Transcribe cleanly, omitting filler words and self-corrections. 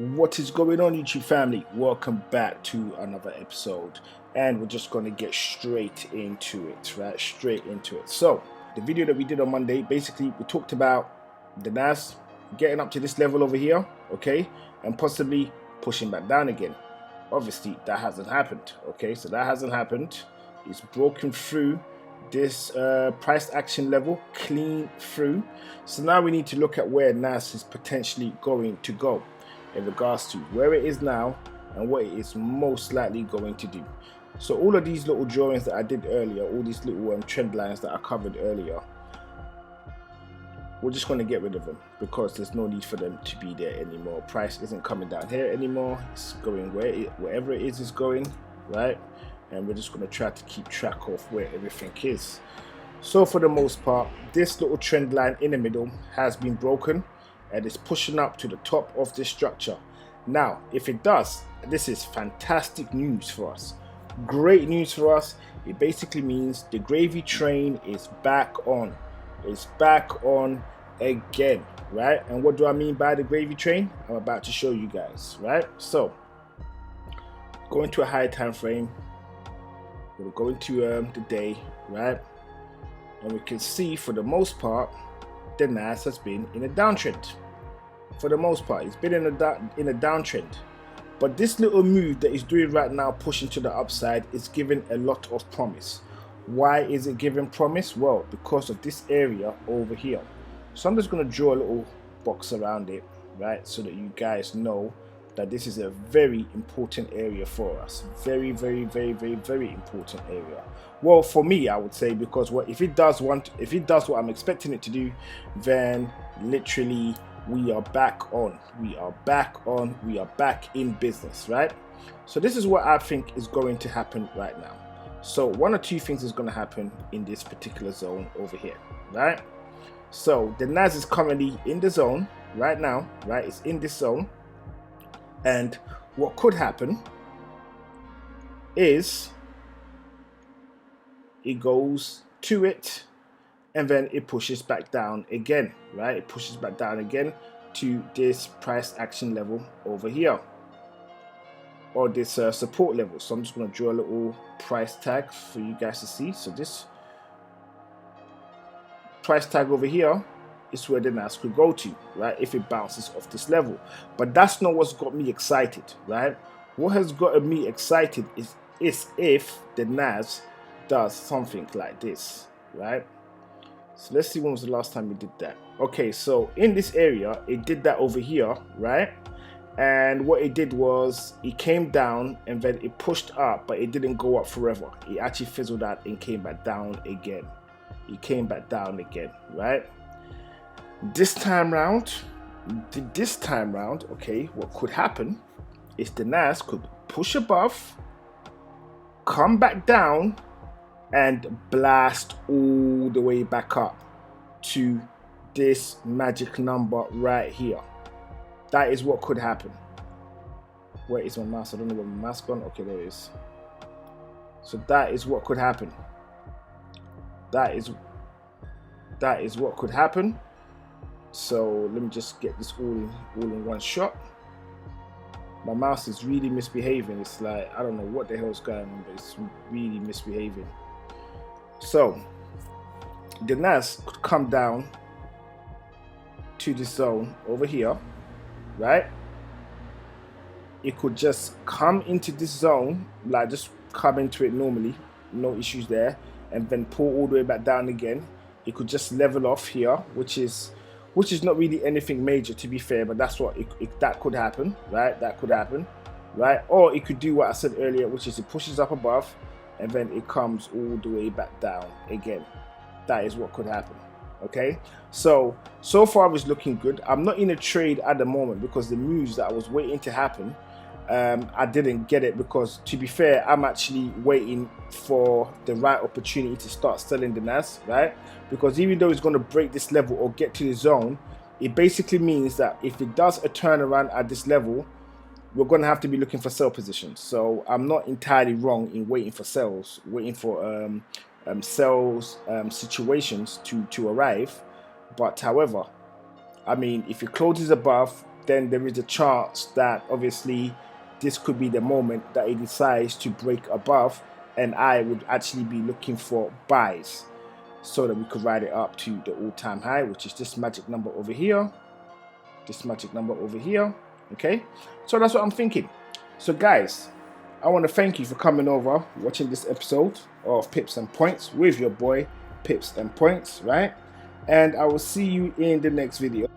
What is going on, YouTube family? Welcome back to another episode, and we're just going to get straight into it, right? Straight into it. So the video that we did on Monday, basically we talked about the NAS getting up to this level over here, okay, and possibly pushing back down again. Obviously that hasn't happened, okay, so that hasn't happened. It's broken through this price action level, clean through. So now we need to look at where NAS is potentially going to go in regards to where it is now and what it is most likely going to do. So all of these little drawings that I did earlier, all these little trend lines that I covered earlier, we're just going to get rid of them because there's no need for them to be there anymore. Price isn't coming down here anymore. It's going wherever it is going, right? And we're just going to try to keep track of where everything is. So for the most part, this little trend line in the middle has been broken and it's pushing up to the top of this structure. Now, if it does, this is fantastic news for us. Great news for us. It basically means the gravy train is back on. It's back on again, right? And what do I mean by the gravy train? I'm about to show you guys, right? So, going to a higher time frame. We'll go into the day, right? And we can see for the most part, the NAS has been in a downtrend. For the most part, it's been in a downtrend. But this little move that it's doing right now, pushing to the upside, is giving a lot of promise. Why is it giving promise? Well, because of this area over here. So I'm just going to draw a little box around it, right? So that you guys know that this is a very important area for us. Very, very, very, very, very important area. Well, for me, I would say, because if it does what I'm expecting it to do, then literally we are back on. We are back on. We are back in business, right? So this is what I think is going to happen right now. So one or two things is going to happen in this particular zone over here, right? So the NAS is currently in the zone right now, right? It's in this zone. And what could happen is it goes to it and then it pushes back down again, right? It pushes back down again to this price action level over here, or this support level. So I'm just going to draw a little price tag for you guys to see. So this price tag over here is where the NAS could go to, right, if it bounces off this level. But that's not what's got me excited, right? What has gotten me excited is if the NAS does something like this, right? So let's see when was the last time it did that. Okay, so in this area, it did that over here, right? And what it did was it came down and then it pushed up, but it didn't go up forever. It actually fizzled out and came back down again. It came back down again, right? This time round, okay, what could happen is the NAS could push above, come back down, and blast all the way back up to this magic number right here. That is what could happen. Where is my mouse? I don't know where my mouse gone. Okay, there it is. So that is what could happen. That is what could happen. So let me just get this all in one shot. My mouse is really misbehaving. It's like, I don't know what the hell's going on, but it's really misbehaving. So the NAS could come down to this zone over here, right? It could just come into this zone, like just come into it normally, no issues there, and then pull all the way back down again. It could just level off here, which is not really anything major, to be fair, but that's what that could happen, right? That could happen, right? Or it could do what I said earlier, which is it pushes up above and then it comes all the way back down again. That is what could happen. Okay, so far it's looking good. I'm not in a trade at the moment because the moves that I was waiting to happen, I didn't get it, because to be fair, I'm actually waiting for the right opportunity to start selling the NAS, right? Because even though it's going to break this level or get to the zone, it basically means that if it does a turnaround at this level, we're going to have to be looking for sell positions. So I'm not entirely wrong in waiting for sales, waiting for sales situations to arrive. But however, I mean, if it closes above, then there is a chance that obviously this could be the moment that it decides to break above, and I would actually be looking for buys so that we could ride it up to the all-time high, which is this magic number over here, okay? So that's what I'm thinking. So guys, I want to thank you for coming over, watching this episode of Pips and Points with your boy Pips and Points, right? And I will see you in the next video.